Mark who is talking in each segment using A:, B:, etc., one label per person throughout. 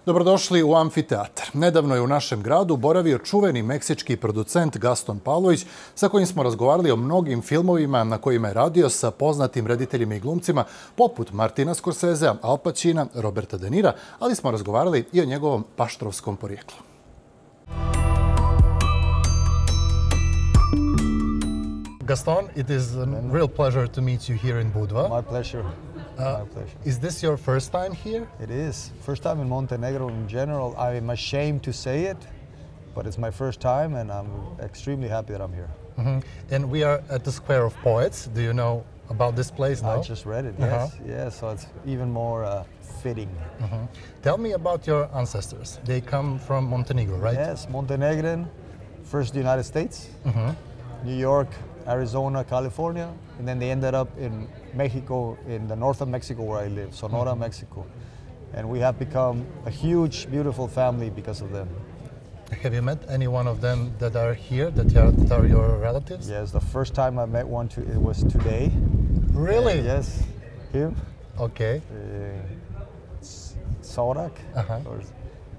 A: Dobrodošli u Amfiteatar. Nedavno je u našem gradu boravio čuveni meksički producent Gaston Pavlović, sa kojim smo razgovarali o mnogim filmovima na kojima je radio sa poznatim rediteljima i glumcima poput Martina Scorsesea, Al Pacina, Roberta De Nira, ali smo razgovarali i o njegovom paštrovskom porijeklu. Gaston, it is a real pleasure to meet you here in Budve.
B: My pleasure. My pleasure.
A: Is this your first time here?
B: It is. First time in Montenegro in general. I'm ashamed to say it, but it's my first time and I'm extremely happy that I'm here.
A: And we are at the Square of Poets. Do you know about this place now?
B: I just read it, yes. Yeah, so it's even more fitting.
A: Tell me about your ancestors. They come from Montenegro, right?
B: Yes, Montenegrin, first the United States, New York, Arizona, California, and then they ended up in Mexico, in the north of Mexico where I live, Sonora, Mexico. And we have become a huge, beautiful family because of them.
A: Have you met any one of them that are here, that are your relatives?
B: Yes, the first time I met one, it was today.
A: Really?
B: Yes, him.
A: Okay.
B: Sorak,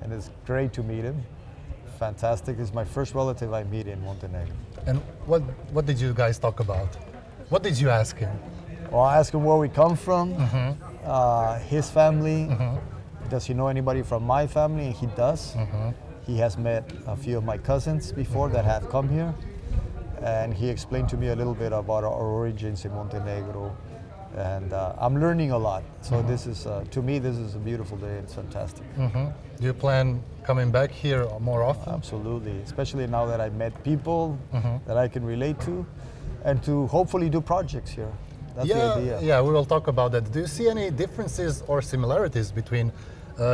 B: and it's great to meet him. Fantastic. It's my first relative I meet in Montenegro.
A: And what did you guys talk about? What did you ask him?
B: Well, I asked him where we come from, his family. Does he know anybody from my family? And he does. He has met a few of my cousins before that have come here. And he explained to me a little bit about our origins in Montenegro. And I'm learning a lot. So this is, to me, this is a beautiful day. It's fantastic.
A: Do you plan coming back here more often?
B: Absolutely, especially now that I've met people that I can relate to and to hopefully do projects here. That's the idea.
A: Yeah, we will talk about that. Do you see any differences or similarities between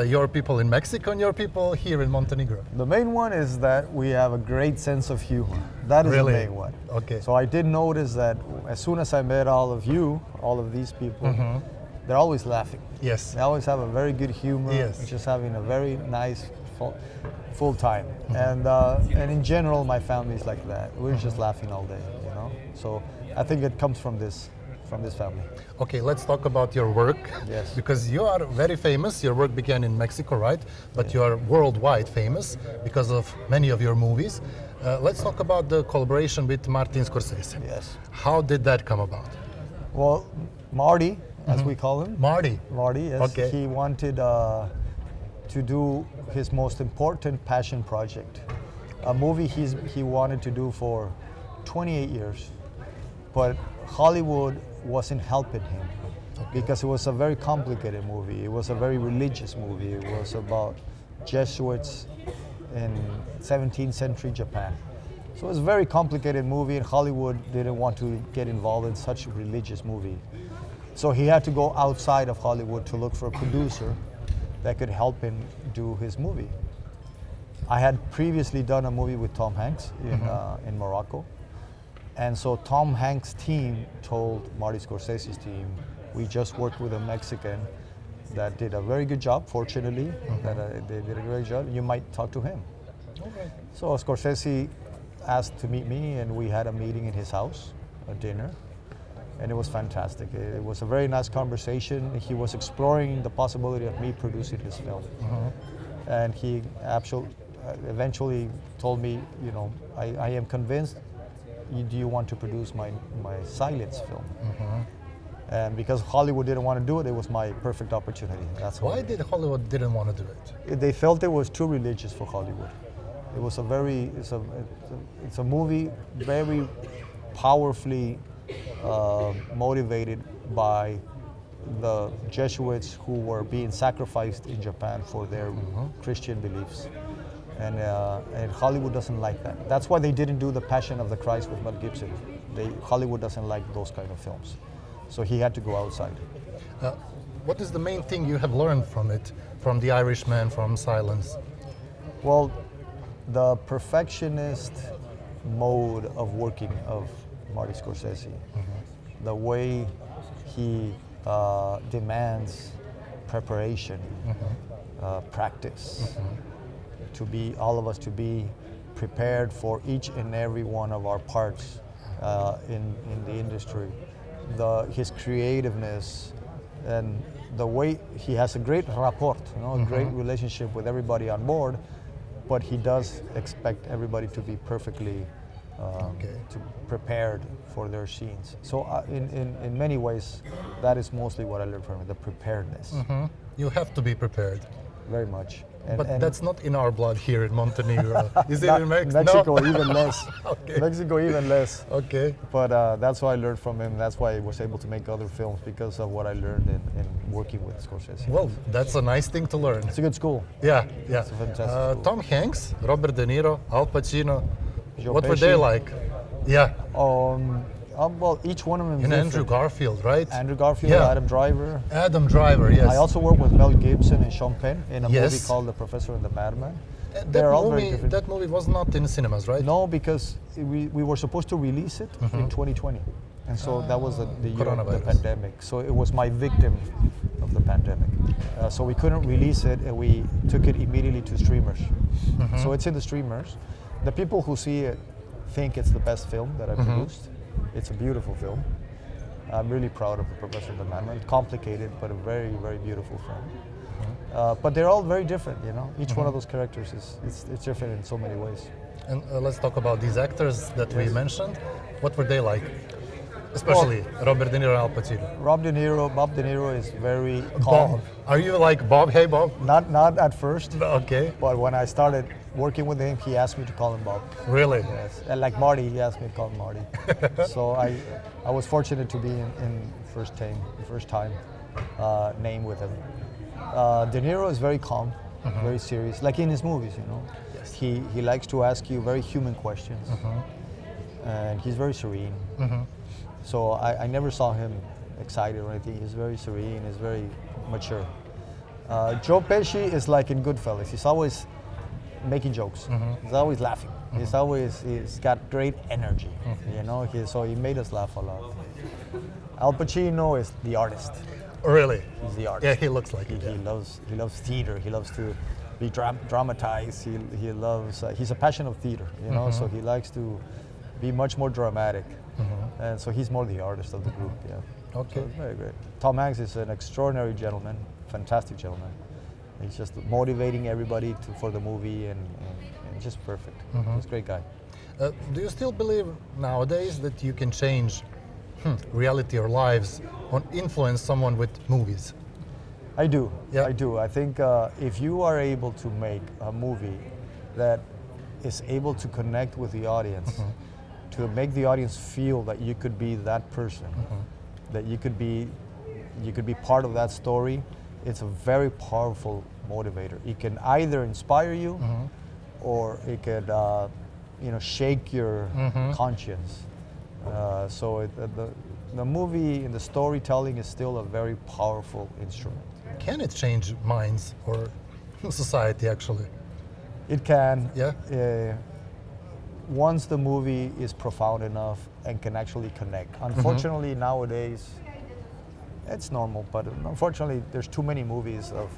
A: your people in Mexico and your people here in Montenegro?
B: The main one is that we have a great sense of humor. That is the main one.
A: Okay.
B: So I did notice that as soon as I met all of you, all of these people, they're always laughing.
A: Yes.
B: They always have a very good humor.
A: Yes.
B: Just having a very nice full time. And in general, my family is like that. We're just laughing all day, you know. So I think it comes from this family.
A: Okay, let's talk about your work.
B: Yes.
A: Because you are very famous. Your work began in Mexico, right? But you are worldwide famous because of many of your movies. Let's talk about the collaboration with Martin Scorsese.
B: Yes.
A: How did that come about?
B: Well, Marty, as we call him.
A: Marty,
B: yes.
A: Okay.
B: He wanted to do his most important passion project, a movie he wanted to do for 28 years, but Hollywood wasn't helping him because it was a very complicated movie. It was a very religious movie. It was about Jesuits in 17th century Japan. So it was a very complicated movie, and Hollywood didn't want to get involved in such a religious movie. So he had to go outside of Hollywood to look for a producer that could help him do his movie. I had previously done a movie with Tom Hanks in Morocco. And so Tom Hanks' team told Marty Scorsese's team, we just worked with a Mexican that did a very good job, fortunately, they did a great job. You might talk to him.
A: Okay.
B: So Scorsese asked to meet me, and we had a meeting in his house, a dinner. And it was fantastic. It was a very nice conversation. He was exploring the possibility of me producing his film. And he eventually told me, you know, I am convinced, do you want to produce my silence film? And because Hollywood didn't want to do it, it was my perfect opportunity. That's
A: why did Hollywood didn't want to do it?
B: They felt it was too religious for Hollywood. It was it's a movie very powerfully motivated by the Jesuits who were being sacrificed in Japan for their Christian beliefs. And Hollywood doesn't like that. That's why they didn't do The Passion of the Christ with Mel Gibson. Hollywood doesn't like those kind of films. So he had to go outside.
A: What is the main thing you have learned from it, from The Irishman, from Silence?
B: Well, the perfectionist mode of working of Marty Scorsese, the way he demands preparation, practice, all of us to be prepared for each and every one of our parts in the industry. His creativeness And the way he has a great rapport, a great relationship with everybody on board, but he does expect everybody to be perfectly prepared for their scenes. So in many ways, that is mostly what I learned from him, the preparedness.
A: You have to be prepared.
B: Very much.
A: But that's not in our blood here in Montenegro. Is it in Mexico?
B: Mexico,
A: no?
B: even less.
A: Okay.
B: Mexico, even less.
A: Okay.
B: But that's what I learned from him. That's why I was able to make other films, because of what I learned in working with Scorsese.
A: Well, that's a nice thing to learn.
B: It's a good school.
A: Yeah.
B: It's a fantastic school.
A: Tom Hanks, Robert De Niro, Al Pacino.
B: Joe
A: What were
B: Pesci.
A: they like? Yeah.
B: Well, each one of them is
A: And
B: different.
A: Andrew Garfield, right?
B: Andrew Garfield,
A: Yeah.
B: Adam Driver.
A: Adam Driver, yes.
B: I also worked with Mel Gibson and Sean Penn in a
A: Yes.
B: movie called The Professor and the Madman.
A: That
B: all very different.
A: That movie was not in cinemas, right?
B: No, because we were supposed to release it in 2020. And so that was the year of the pandemic. So it was my victim of the pandemic. So we couldn't release it, and we took it immediately to streamers. So it's in the streamers. The people who see it think it's the best film that I produced. It's a beautiful film. I'm really proud of The Professor and the Madman. Complicated, but a very, very beautiful film. But they're all very different, Each one of those characters is different in so many ways.
A: And let's talk about these actors that we mentioned. What were they like? Especially Robert De Niro and Al Pacino.
B: Bob De Niro is very calm.
A: Bob. Are you like Bob? Hey, Bob?
B: Not at first.
A: Okay.
B: But when I started working with him, he asked me to call him Bob.
A: Really?
B: Yes. And like Marty, he asked me to call him Marty. So I was fortunate to be in first time name with him. De Niro is very calm, very serious, like in his movies, Yes. He likes to ask you very human questions, and he's very serene. So I never saw him excited or anything. He's very serene, he's very mature. Joe Pesci is like in Goodfellas. He's always making jokes. He's always laughing. He's got great energy, so he made us laugh a lot. Al Pacino is the artist.
A: Really?
B: He's the artist.
A: Yeah, he looks like it.
B: He loves theater. He loves to be dramatized. He loves. He's a passion of theater, So he likes to be much more dramatic, and so he's more the artist of the group. Yeah.
A: Okay.
B: So it's very great. Tom Hanks is an extraordinary gentleman, fantastic gentleman. He's just motivating everybody for the movie, and just perfect. He's a great guy.
A: Do you still believe nowadays that you can change reality or lives or influence someone with movies?
B: I do.
A: Yeah.
B: I do. I think if you are able to make a movie that is able to connect with the audience, to make the audience feel that you could be that person, that you could be part of that story, it's a very powerful motivator. It can either inspire you, or it could, shake your conscience. So the movie and the storytelling is still a very powerful instrument.
A: Can it change minds or society actually?
B: It can.
A: Yeah.
B: Once the movie is profound enough and can actually connect. Unfortunately, nowadays, it's normal, but unfortunately, there's too many movies of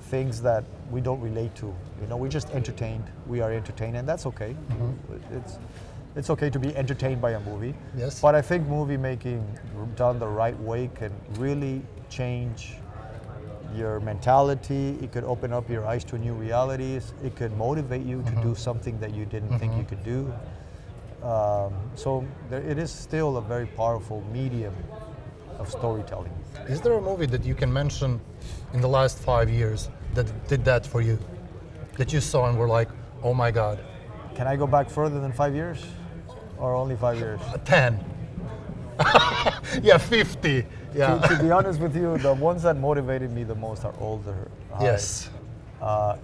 B: things that we don't relate to. We're just entertained. We are entertained, and that's okay. It's okay to be entertained by a movie.
A: Yes.
B: But I think movie making done the right way can really change your mentality. It could open up your eyes to new realities. It could motivate you to do something that you didn't think you could do. So it is still a very powerful medium of storytelling.
A: Is there a movie that you can mention in the last 5 years that did that for you? That you saw and were like, oh my God.
B: Can I go back further than 5 years? Or only 5 years?
A: 10. Yeah, 50. Yeah.
B: To be honest with you, the ones that motivated me the most are older.
A: Yes.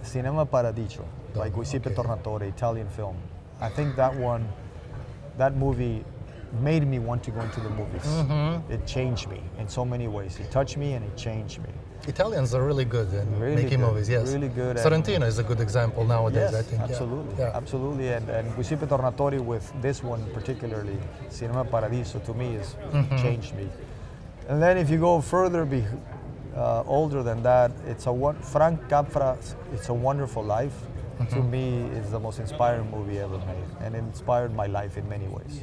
B: Cinema Paradiso, by Giuseppe Tornatore, Italian film. I think that movie made me want to go into the movies. It changed me in so many ways. It touched me and it changed me.
A: Italians are really good in making movies, yes.
B: Really good.
A: Sorrentino is a good example nowadays,
B: Yes,
A: I think.
B: absolutely.
A: Yeah.
B: Absolutely. And Giuseppe Tornatore with this one particularly, Cinema Paradiso, to me has changed me. And then if you go further, older than that, Frank Capra's It's a Wonderful Life, to me, is the most inspiring movie ever made, and it inspired my life in many ways.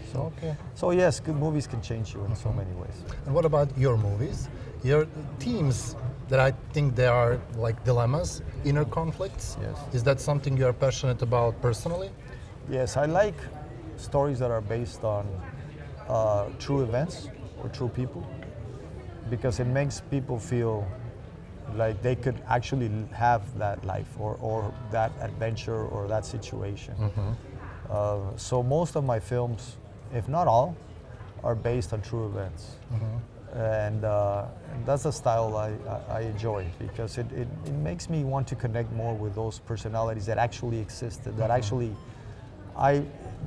B: So yes, good movies can change you in so many ways.
A: And what about your movies? Your themes that I think they are like dilemmas, inner conflicts.
B: Yes.
A: Is that something you are passionate about personally?
B: Yes, I like stories that are based on true events or true people, because it makes people feel like they could actually have that life or that adventure or that situation. So most of my films, if not all, are based on true events. And that's a style I enjoy, because it makes me want to connect more with those personalities that actually existed, that actually,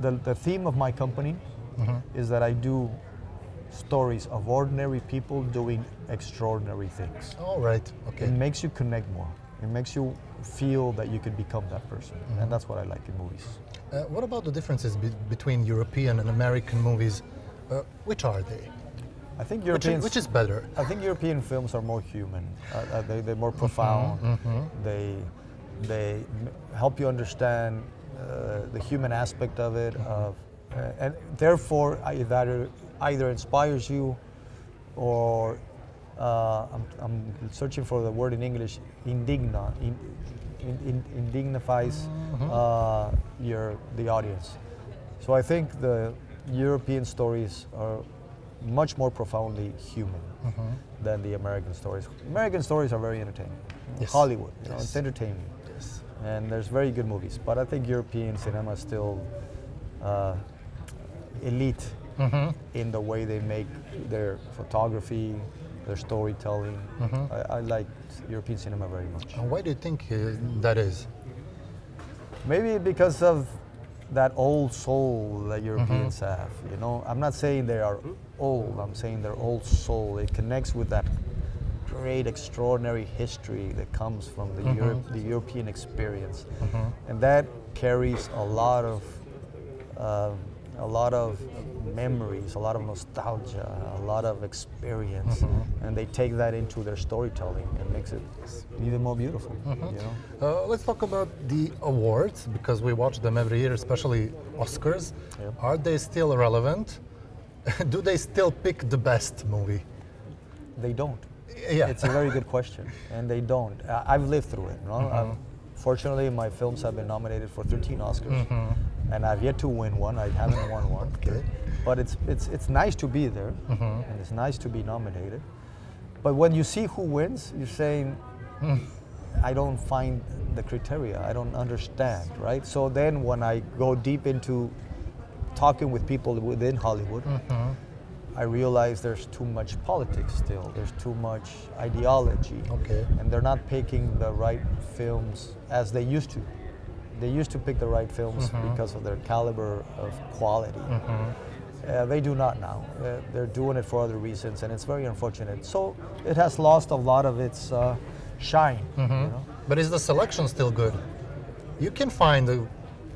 B: the theme of my company is that I do stories of ordinary people doing extraordinary things.
A: All right, okay.
B: It makes you connect more. It makes you feel that you could become that person. And that's what I like in movies.
A: What about the differences between European and American movies? Which are they?
B: I think Europeans.
A: Which is better?
B: I think European films are more human. They're more profound. They help you understand the human aspect of it, and therefore either inspires you, or I'm searching for the word in English. Indignifies the audience. So I think the European stories are much more profoundly human than the American stories. American stories are very entertaining.
A: Yes.
B: Hollywood, you know,
A: Yes.
B: it's entertaining.
A: Yes.
B: And there's very good movies. But I think European cinema is still elite in the way they make their photography, their storytelling. I like European cinema very much.
A: And why do you think that is?
B: Maybe because of that old soul that Europeans have. You know, I'm not saying they are old. I'm saying their old soul. It connects with that great, extraordinary history that comes from the European experience, and that carries a lot of memories, a lot of nostalgia, a lot of experience, and they take that into their storytelling and makes it even more beautiful. You know?
A: Let's talk about the awards, because we watch them every year, especially Oscars.
B: Yep.
A: Are they still relevant? Do they still pick the best movie?
B: They don't.
A: Yeah.
B: It's a very good question, and they don't. I've lived through it. You know? Fortunately, my films have been nominated for 13 Oscars, and I've yet to win one. I haven't won one.
A: Okay.
B: But it's nice to be there, and it's nice to be nominated. But when you see who wins, you're saying, I don't find the criteria. I don't understand, right? So then when I go deep into talking with people within Hollywood, I realize there's too much politics still. There's too much ideology.
A: Okay.
B: And they're not picking the right films as they used to. They used to pick the right films because of their caliber of quality. They do not now. They're doing it for other reasons, and it's very unfortunate. So it has lost a lot of its shine. You know?
A: But is the selection still good? You can find a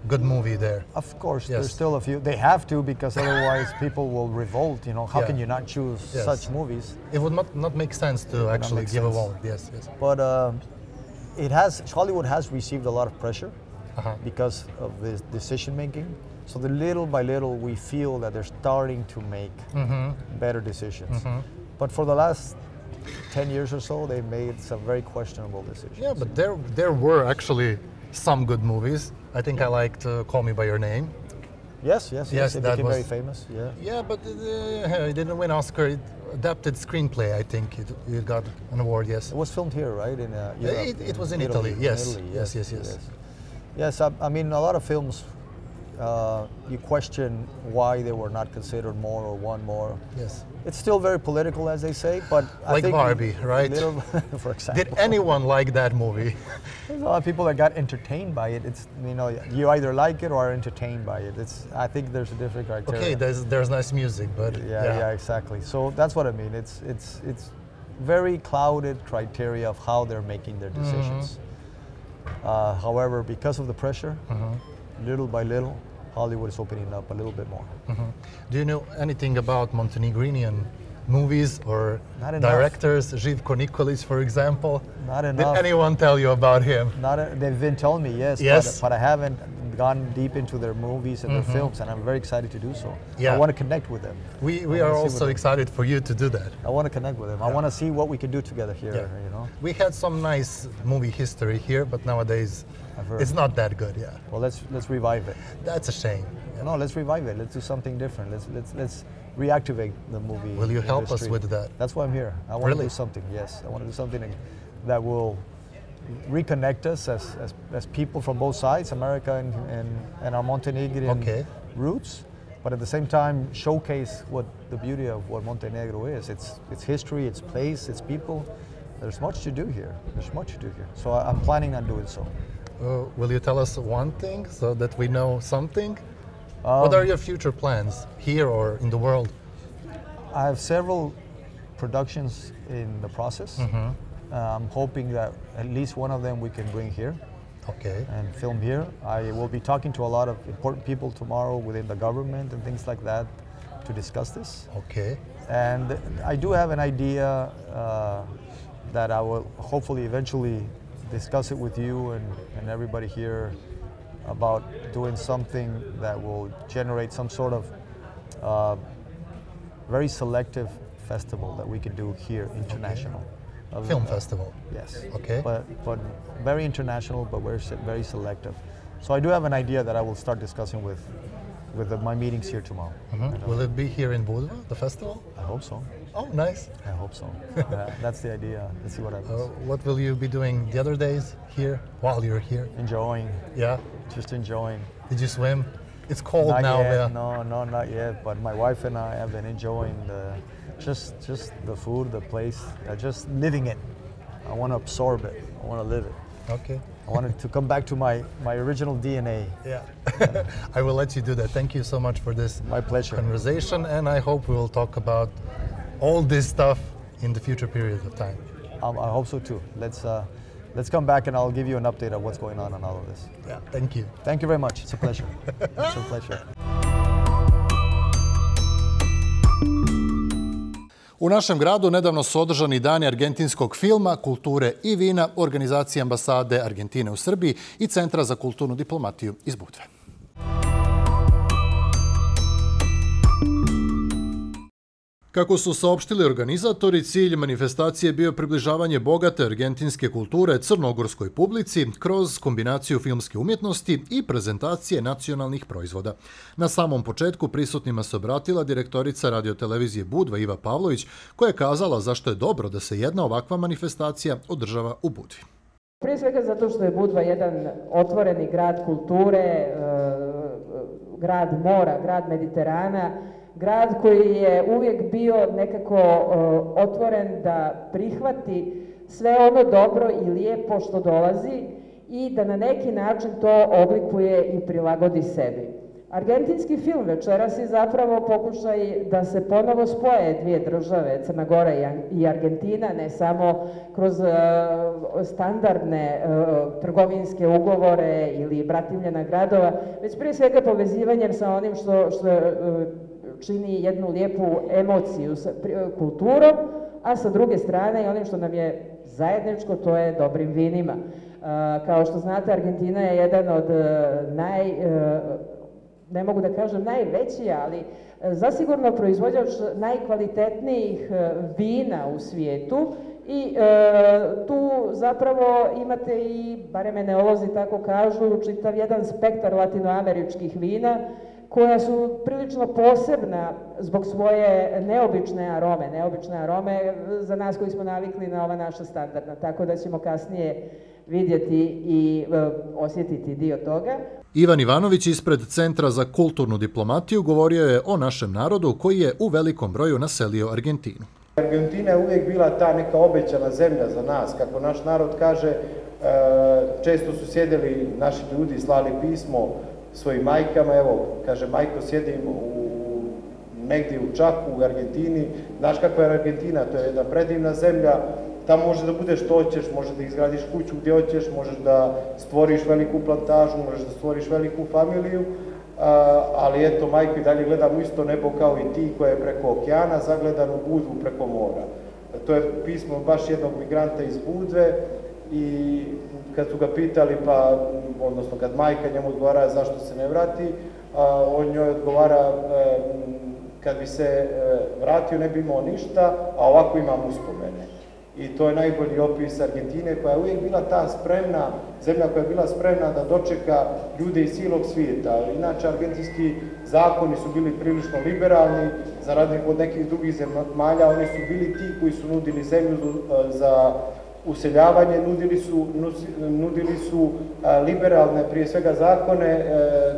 A: good movie there.
B: Of course,
A: Yes.
B: there's still a few. They have to, because otherwise people will revolt. You know, how
A: Yeah.
B: can you not choose
A: Yes.
B: such movies?
A: It would not make sense to actually
B: make
A: give
B: sense.
A: award. Yes, yes.
B: But Hollywood has received a lot of pressure because of this decision making. So the little by little, we feel that they're starting to make better decisions. But for the last 10 years or so, they made some very questionable decisions.
A: Yeah, but there were actually some good movies. I think I liked Call Me by Your Name.
B: Yes.
A: Yes,
B: It
A: that
B: became
A: was-
B: very famous. Yeah.
A: Yeah, but it didn't win Oscar. It adapted screenplay, I think. It got an award, yes.
B: It was filmed here, right? In Europe,
A: It was in Italy, yes.
B: Italy,
A: Yes.
B: Yes, I mean, a lot of films, you question why they were not considered more or won more.
A: Yes.
B: It's still very political, as they say, but I
A: Like
B: think
A: Barbie, right?
B: For example.
A: Did anyone like that movie?
B: There's a lot of people that got entertained by it. It's, you know, you either like it or are entertained by it. I think there's a different criteria.
A: Okay, there's nice music, but
B: Yeah, exactly. So that's what I mean. It's very clouded criteria of how they're making their decisions. However, because of the pressure, little by little, Hollywood is opening up a little bit more.
A: Do you know anything about Montenegrinian movies or
B: Not enough.
A: directors? Živko Nikolić, for example.
B: Not
A: Did
B: enough.
A: anyone tell you about him?
B: They've been telling me, yes,
A: Yes.
B: but I haven't gone deep into their movies and their films, and I'm very excited to do so.
A: Yeah.
B: I want to connect with them.
A: We are also excited for you to do that.
B: I want to connect with them.
A: Yeah.
B: I want to see what we can do together here.
A: Yeah.
B: You know.
A: We had some nice movie history here, but nowadays it's not that good. Yeah.
B: Well, let's revive it.
A: That's a shame.
B: No, let's revive it. Let's do something different. Let's reactivate the movie.
A: Will you help us
B: industry.
A: with that?
B: That's why I'm here. I want to do something. Yes, I want to do something that will reconnect us as people from both sides, America and our Montenegrin roots, but at the same time showcase what the beauty of what Montenegro is. Its history, its place, its people. There's much to do here. There's much to do here. So I'm planning on doing so.
A: Will you tell us one thing so that we know something? What are your future plans here or in the world?
B: I have several productions in the process. I'm hoping that at least one of them we can bring here and film here. I will be talking to a lot of important people tomorrow within the government and things like that to discuss this. And I do have an idea that I will hopefully eventually discuss it with you and everybody here about doing something that will generate some sort of very selective festival that we can do here, international.
A: Film festival.
B: Yes. But very international, but very selective. So I do have an idea that I will start discussing with my meetings here tomorrow.
A: Will it be here in Budve, the festival?
B: I hope so.
A: Oh, nice.
B: I hope so. That's the idea. Let's see what happens.
A: What will you be doing the other days here while you're here?
B: Enjoying.
A: Yeah?
B: Just enjoying.
A: Did you swim? It's cold
B: not
A: now.
B: Yet.
A: Yeah.
B: No, not yet. But my wife and I have been enjoying just the food, the place, just living it. I want to absorb it. I want to live it.
A: Okay.
B: I wanted to come back to my original DNA.
A: Yeah. I will let you do that. Thank you so much for this conversation, and I hope we will talk about all this stuff in the future period of time.
B: I hope so too. Let's come back and I'll give you an update of what's going on all of this.
A: Yeah, thank you.
B: Thank you very much. It's a pleasure. It's a pleasure.
A: U našem gradu nedavno su održani dani argentinskog filma, kulture i vina u organizaciji ambasade Argentine u Srbiji i Centra za kulturnu diplomatiju iz Budve. Kako su saopštili organizatori, cilj manifestacije je bio približavanje bogate argentinske kulture crnogorskoj publici kroz kombinaciju filmske umjetnosti i prezentacije nacionalnih proizvoda. Na samom početku prisutnima se obratila direktorica radiotelevizije Budve Iva Pavlović, koja je kazala zašto je dobro da se jedna ovakva manifestacija održava u Budvi.
C: Prije svega zato što je Budva jedan otvoreni grad kulture, grad mora, grad Mediterana, grad koji je uvijek bio nekako otvoren da prihvati sve ono dobro i lijepo što dolazi i da na neki način to oblikuje i prilagodi sebi. Argentinski film večeras je zapravo pokušaj da se ponovo spoje dvije države, Crna Gora i Argentina, ne samo kroz standardne trgovinske ugovore ili bratimljena gradova, već prije svega povezivanjem sa onim što čini jednu lijepu emociju sa kulturom, a sa druge strane i onim što nam je zajedničko, to je dobrim vinima. Kao što znate, Argentina je jedan od ne mogu da kažem najveći, ali zasigurno proizvođač najkvalitetnijih vina u svijetu i tu zapravo imate i, barem enolozi tako kažu, čitav jedan spektar latinoameričkih vina koja su prilično posebna zbog svoje neobične arome za nas koji smo navikli na ova naša standardna, tako da ćemo kasnije vidjeti i osjetiti dio toga.
A: Ivan Ivanović ispred Centra za kulturnu diplomatiju govorio je o našem narodu koji je u velikom broju naselio Argentinu.
D: Argentina je uvijek bila ta neka obećana zemlja za nas, kako naš narod kaže, često su sjedili naši ljudi, slali pismo svojim majkama, evo, kaže, majko, sjedim negdje u Čaku, u Argentini, znaš kakva je Argentina, to je jedna predivna zemlja, tamo možeš da budeš što hoćeš, možeš da izgradiš kuću gdje hoćeš, možeš da stvoriš veliku plantažu, možeš da stvoriš veliku familiju, ali eto, majko, i dalje gledam u isto nebo kao i ti, koja je preko okeana, zagledan u Budvu preko mora. To je pismo baš jednog migranta iz Budve i kad su ga pitali, odnosno kad majka njemu odgovara zašto se ne vrati, on njoj odgovara kad bi se vratio ne bi imao ništa, a ovako imam uspomene. I to je najbolji opis Argentine, koja je uvijek bila ta spremna, zemlja koja je bila spremna da dočeka ljude iz cijelog svijeta. Inače, argentinski zakoni su bili prilično liberalni, za razliku od nekih drugih zemalja, oni su bili ti koji su nudili zemlju za useljavanje, nudili su liberalne, prije svega, zakone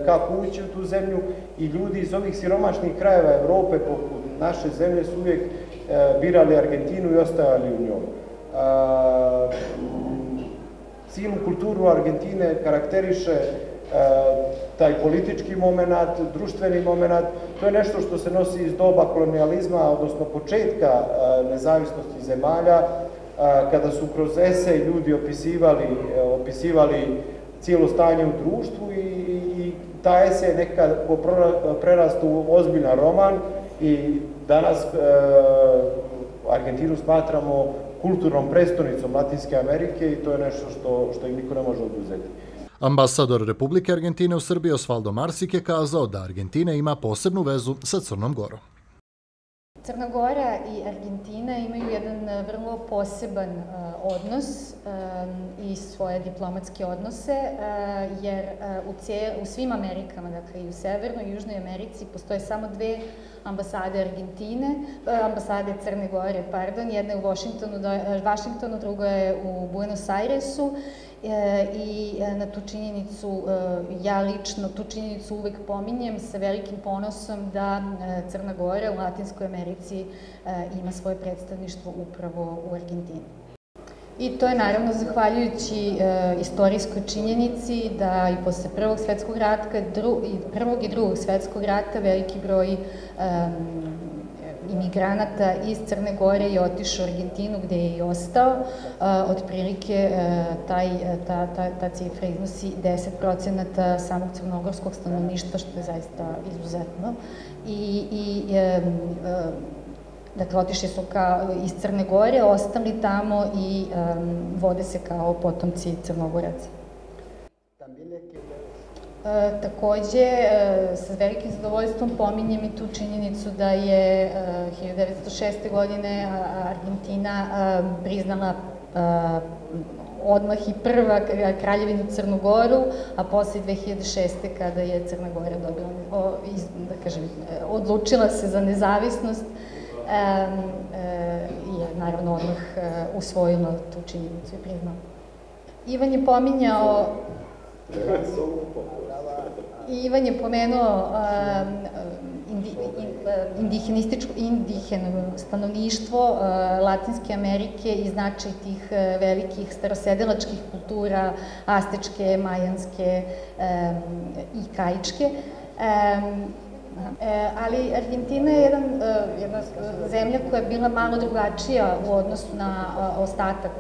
D: kako ući u tu zemlju i ljudi iz ovih siromašnih krajeva Evrope, poput naše zemlje, su uvijek birali Argentinu i ostajali u njoj. Cijelu kulturu Argentine karakteriše taj politički moment, društveni moment. To je nešto što se nosi iz doba kolonijalizma, odnosno početka nezavisnosti zemalja, kada su kroz esej ljudi opisivali cijelo stanje u društvu i ta esej je nekako prerastao u ozbiljan roman i danas Argentinu smatramo kulturnom prestonicom Latinske Amerike i to je nešto što im niko ne može oduzeti.
A: Ambasador Republike Argentine u Srbiji Osvaldo Marsik je kazao da Argentina ima posebnu vezu sa Crnom Gorom.
E: Crna Gora i Argentina imaju jedan vrlo poseban odnos i svoje diplomatske odnose, jer u svim Amerikama, dakle i u Severnoj i Južnoj Americi, postoje samo dve ambasade Crne Gore, jedna je u Vašingtonu, druga je u Buenos Airesu. I na tu činjenicu, ja lično tu činjenicu uvek pominjem sa velikim ponosom da Crna Gora u Latinskoj Americi ima svoje predstavništvo upravo u Argentini. I to je naravno zahvaljujući istorijskoj činjenici da i posle Prvog i Drugog svetskog rata veliki broj imigranata iz Crne Gore je otišao u Argentinu gde je i ostao. Otprilike ta cifra iznosi 10% samog crnogorskog stanovništva, što je zaista izuzetno. Dakle, otišli su iz Crne Gore, ostali tamo i vode se kao potomci Crnogoraca. Takođe, sa velikim zadovoljstvom pominjem i tu činjenicu da je 1906. godine Argentina priznala odmah i prva kraljevinu Crnu Goru, a posle 2006. kada je Crna Gora odlučila se za nezavisnost, je naravno odmah usvojila tu činjenicu i priznala. Ivan je pomenuo indigeno stanovništvo Latinske Amerike i značaj tih velikih starosedilačkih kultura, astečke, majanske i kaičke. Ali Argentina je jedna zemlja koja je bila malo drugačija u odnosu na ostatak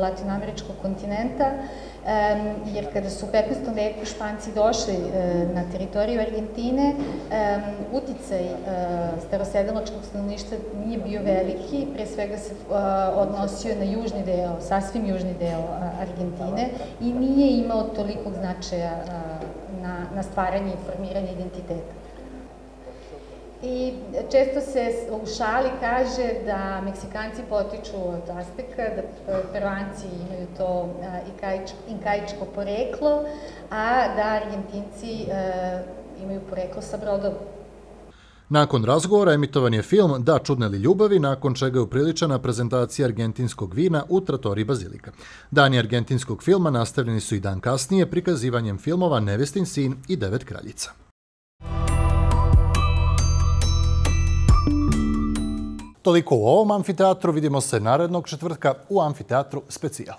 E: latinoameričkog kontinenta, jer kada su u 15. veku Španci došli na teritoriju Argentine, uticaj starosedilačkog stanovništva nije bio veliki, pre svega se odnosio na južni deo, sasvim južni deo Argentine i nije imao tolikog značaja na stvaranje i formiranje identiteta. I često se u šali kaže da Meksikanci potiču od Azteka, da Peruanci imaju to inkaičko poreklo, a da Argentinci imaju poreklo sa Brodom.
A: Nakon razgovora emitovan je film Da, čudne li ljubavi, nakon čega je upriličena prezentacija argentinskog vina u Trattori Bazilika. Dani argentinskog filma nastavljeni su i dan kasnije prikazivanjem filmova Nevestin sin i Devet kraljica. Toliko u ovom amfiteatru, vidimo se narednog četvrtka u Amfiteatru specijal.